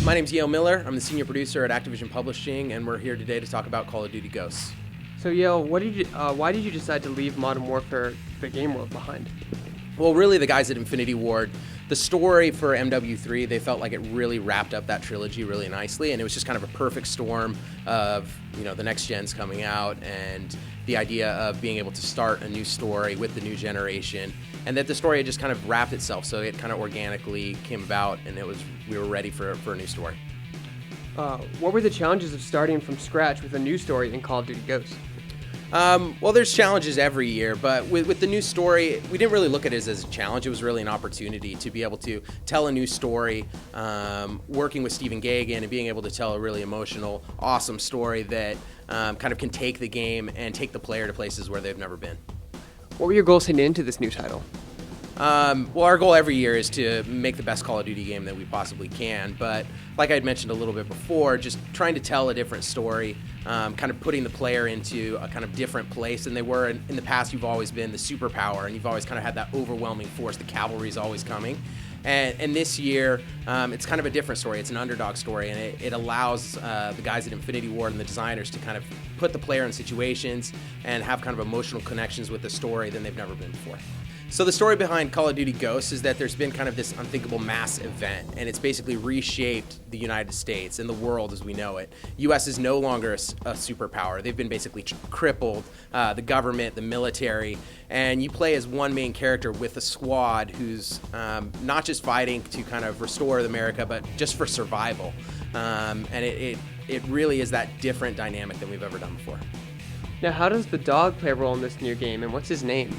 My name's Yale Miller. I'm the senior producer at Activision Publishing, and we're here today to talk about Call of Duty Ghosts. So Yale, why did you decide to leave Modern Warfare, the game world, behind? Well, really, the guys at Infinity Ward, the story for MW3, they felt like it really wrapped up that trilogy really nicely, and it was just kind of a perfect storm of, the next gen's coming out and the idea of being able to start a new story with the new generation, and that the story had just kind of wrapped itself, so it kind of organically came about, and we were ready for a new story. What were the challenges of starting from scratch with a new story in Call of Duty Ghosts? Well, there's challenges every year, but with the new story, we didn't really look at it as a challenge. It was really an opportunity to be able to tell a new story, working with Stephen Gaghan and being able to tell a really emotional, awesome story that kind of can take the game and take the player to places where they've never been. What were your goals heading into this new title? Well, our goal every year is to make the best Call of Duty game that we possibly can, but like I had mentioned a little bit before, just trying to tell a different story, kind of putting the player into a kind of different place than they were. In the past, you've always been the superpower, and you've always kind of had that overwhelming force. The cavalry is always coming. And this year, it's kind of a different story. It's an underdog story, and it allows the guys at Infinity Ward and the designers to kind of put the player in situations and have kind of emotional connections with the story than they've never been before. So the story behind Call of Duty Ghosts is that there's been kind of this unthinkable mass event, and it's basically reshaped the United States and the world as we know it. U.S. is no longer a superpower. They've been basically crippled, the government, the military, and you play as one main character with a squad who's not just fighting to kind of restore America, but just for survival. And it really is that different dynamic than we've ever done before. Now, how does the dog play a role in this new game, and what's his name?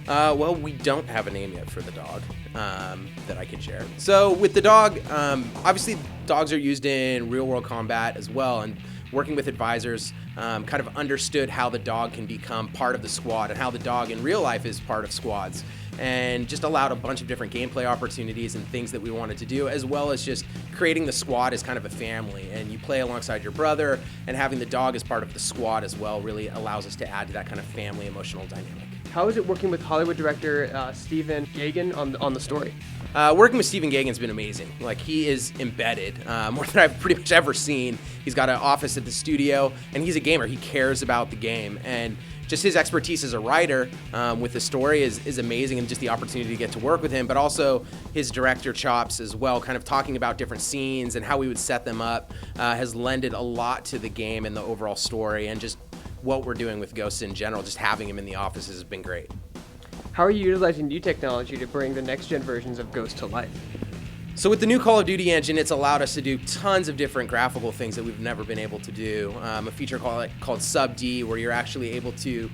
Well, we don't have a name yet for the dog that I can share. So with the dog, obviously dogs are used in real-world combat as well, and working with advisors, kind of understood how the dog can become part of the squad and how the dog in real life is part of squads, and just allowed a bunch of different gameplay opportunities and things that we wanted to do, as well as just creating the squad as kind of a family, and you play alongside your brother, and having the dog as part of the squad as well really allows us to add to that kind of family emotional dynamic. How is it working with Hollywood director Stephen Gaghan on the story? Working with Stephen Gaghan's been amazing. Like, he is embedded, more than I've pretty much ever seen. He's got an office at the studio, and he's a gamer. He cares about the game, and just his expertise as a writer with the story is amazing, and just the opportunity to get to work with him, but also his director chops as well, kind of talking about different scenes and how we would set them up, has lended a lot to the game and the overall story, and just what we're doing with Ghosts in general, just having him in the offices has been great. How are you utilizing new technology to bring the next-gen versions of Ghosts to life? So with the new Call of Duty engine, it's allowed us to do tons of different graphical things that we've never been able to do. A feature called Sub D, where you're actually able to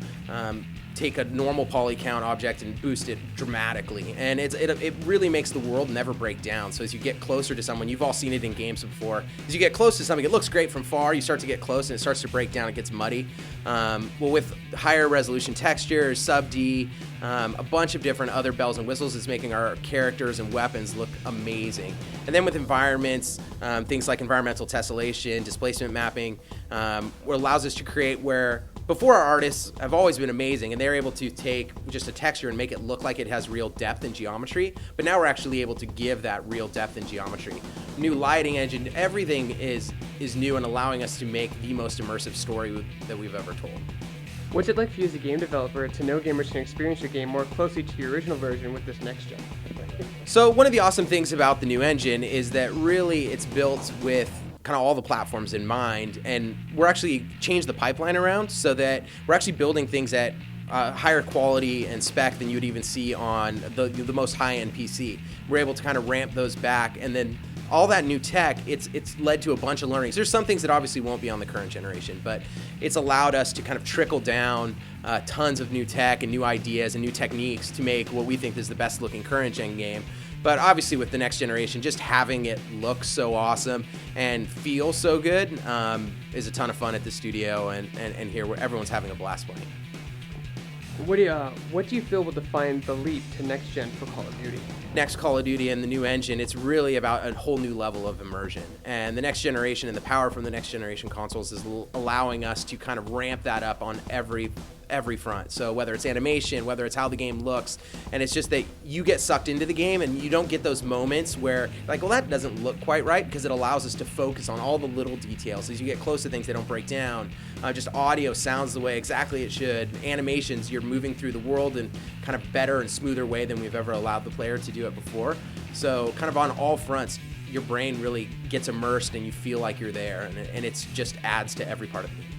take a normal poly count object and boost it dramatically, and it really makes the world never break down. So as you get closer to someone, you've all seen it in games before, as you get close to something, it looks great from far, you start to get close and it starts to break down, it gets muddy. Well, with higher resolution textures, Sub D, a bunch of different other bells and whistles, it's making our characters and weapons look amazing. And then with environments, things like environmental tessellation, displacement mapping, what allows us to create where before our artists have always been amazing, and they're able to take just a texture and make it look like it has real depth and geometry, but now we're actually able to give that real depth and geometry. New lighting engine, everything is new and allowing us to make the most immersive story that we've ever told. What's it like for you as a game developer to know gamers can experience your game more closely to your original version with this next gen? So one of the awesome things about the new engine is that really it's built with kind of all the platforms in mind, and we're actually changed the pipeline around so that we're actually building things at higher quality and spec than you would even see on the most high-end PC. We're able to kind of ramp those back, and then all that new tech, it's led to a bunch of learnings. There's some things that obviously won't be on the current generation, but it's allowed us to kind of trickle down tons of new tech and new ideas and new techniques to make what we think is the best looking current gen game. But obviously with the next generation, just having it look so awesome and feel so good is a ton of fun at the studio, and here where everyone's having a blast playing. What do you feel will define the leap to next gen for Call of Duty? Next Call of Duty and the new engine, it's really about a whole new level of immersion. And the next generation and the power from the next generation consoles is allowing us to kind of ramp that up on every every front. So whether it's animation, whether it's how the game looks, and it's just that you get sucked into the game and you don't get those moments where like, well, that doesn't look quite right, because it allows us to focus on all the little details. As you get close to things, they don't break down. Just audio sounds the way exactly it should. Animations, you're moving through the world in kind of better and smoother way than we've ever allowed the player to do it before. So kind of on all fronts, your brain really gets immersed and you feel like you're there, and it just adds to every part of it.